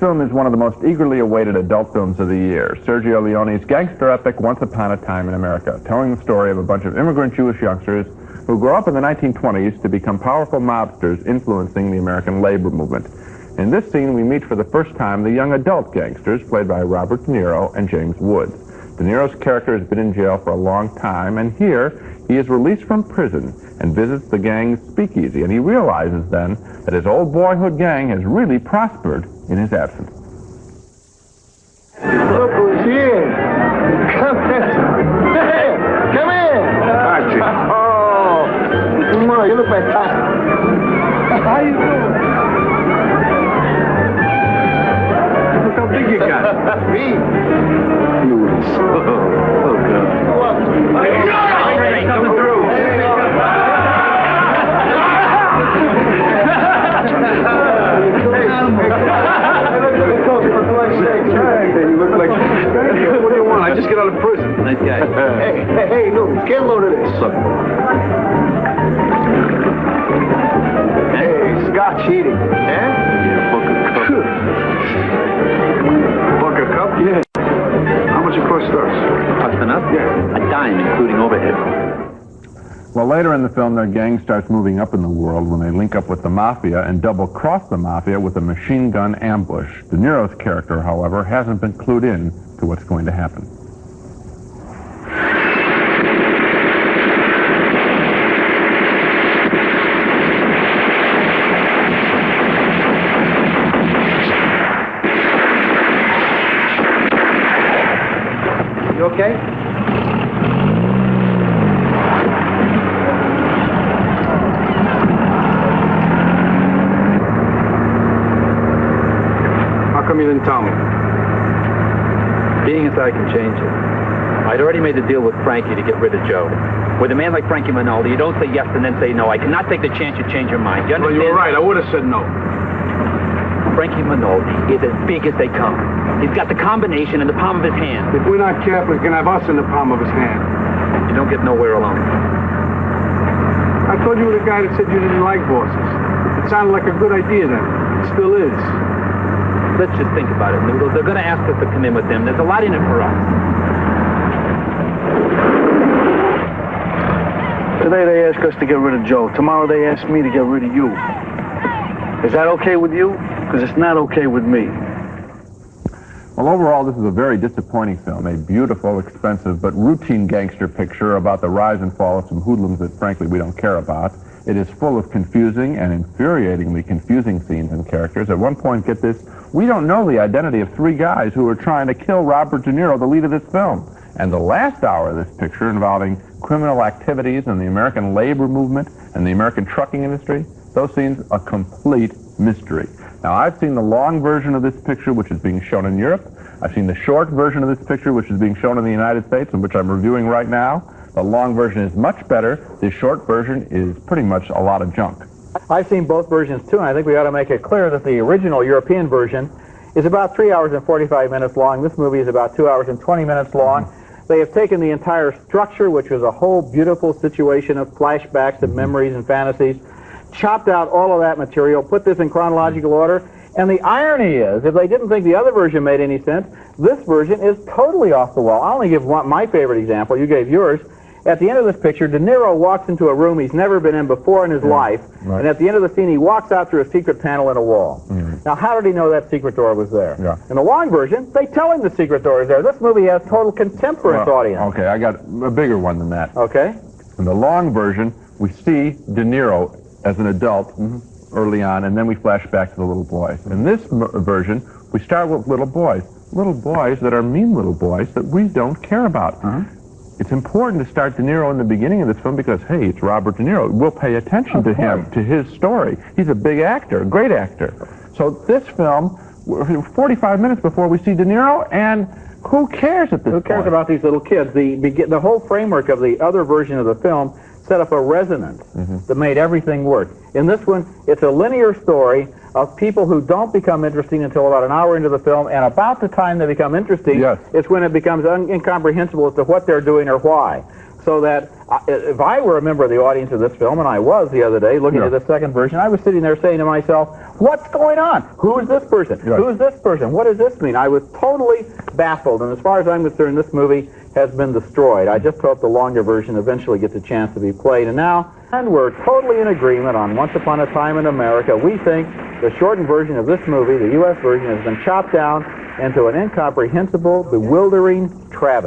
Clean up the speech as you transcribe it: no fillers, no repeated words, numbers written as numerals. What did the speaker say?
film is one of the most eagerly awaited adult films of the year. Sergio Leone's gangster epic Once Upon a Time in America, telling the story of a bunch of immigrant Jewish youngsters who grow up in the 1920s to become powerful mobsters influencing the American labor movement. In this scene, we meet for the first time the young adult gangsters, played by Robert De Niro and James Woods. De Niro's character has been in jail for a long time, and here he is released from prison and visits the gang's speakeasy, and he realizes then that his old boyhood gang has really prospered in his absence. Look who's here. Come in. Hey, come in. Archie. Oh, you look fantastic. How you doing? Look how big you got. Me? Noodles. Oh, God. Coming through. You look like... What do you want? I just get out of prison. Nice guy. Hey, look, get a load of this. Hey, Scotch eating. Eh? Yeah, buck a cup. Buck a cup? Yeah. How much it cost us? Cost enough? Yeah. A dime, including overhead. Well, later in the film, their gang starts moving up in the world when they link up with the Mafia and double-cross the Mafia with a machine gun ambush. De Niro's character, however, hasn't been clued in to what's going to happen. You okay? How come you didn't tell me? Being as I can change it. I'd already made a deal with Frankie to get rid of Joe. With a man like Frankie Manoldi, you don't say yes and then say no. I cannot take the chance you change your mind. You Well, understand? you were right. I would have said no. Frankie Manoldi is as big as they come. He's got the combination in the palm of his hand. If we're not careful, he's going to have us in the palm of his hand. You don't get nowhere alone. I thought you were the guy that said you didn't like bosses. It sounded like a good idea then. It still is. Let's just think about it, Noodle. They're going to ask us to come in with them. There's a lot in it for us. Today they ask us to get rid of Joe. Tomorrow they ask me to get rid of you. Is that okay with you? Because it's not okay with me. Well, overall, this is a very disappointing film, a beautiful, expensive, but routine gangster picture about the rise and fall of some hoodlums that, frankly, we don't care about. It is full of confusing and infuriatingly confusing scenes and characters. At one point, get this, we don't know the identity of three guys who are trying to kill Robert De Niro, the lead of this film. And the last hour of this picture, involving criminal activities and the American labor movement and the American trucking industry, those scenes, a complete mystery. Now, I've seen the long version of this picture, which is being shown in Europe. I've seen the short version of this picture, which is being shown in the United States, and which I'm reviewing right now. The long version is much better. The short version is pretty much a lot of junk. I've seen both versions, too, and I think we ought to make it clear that the original European version is about 3 hours and 45 minutes long. This movie is about 2 hours and 20 minutes long. They have taken the entire structure, which was a whole beautiful situation of flashbacks and memories and fantasies, chopped out all of that material, put this in chronological order, and the irony is, if they didn't think the other version made any sense, this version is totally off the wall. I'll only give my favorite example. You gave yours. At the end of this picture, De Niro walks into a room he's never been in before in his life, and at the end of the scene, he walks out through a secret panel in a wall. Now, how did he know that secret door was there? In the long version, they tell him the secret door is there. This movie has total contempt for its audience. Okay, I got a bigger one than that. Okay. In the long version, we see De Niro as an adult early on, and then we flash back to the little boys. In this version, we start with little boys that are mean little boys that we don't care about. It's important to start De Niro in the beginning of this film because, hey, it's Robert De Niro. We'll pay attention to him, to his story. He's a big actor, a great actor. So this film, 45 minutes before we see De Niro, and who cares at this point? Who cares about these little kids? The whole framework of the other version of the film set up a resonance that made everything work. In this one, it's a linear story of people who don't become interesting until about an hour into the film, and about the time they become interesting, it's when it becomes incomprehensible as to what they're doing or why. So that if I were a member of the audience of this film, and I was the other day looking at the second version, I was sitting there saying to myself, what's going on? Who is this person? Right. Who is this person? What does this mean? I was totally baffled, and as far as I'm concerned, this movie has been destroyed. I just hope the longer version eventually gets a chance to be played. And now, we're totally in agreement on Once Upon a Time in America. We think the shortened version of this movie, the U.S. version, has been chopped down into an incomprehensible, bewildering travesty.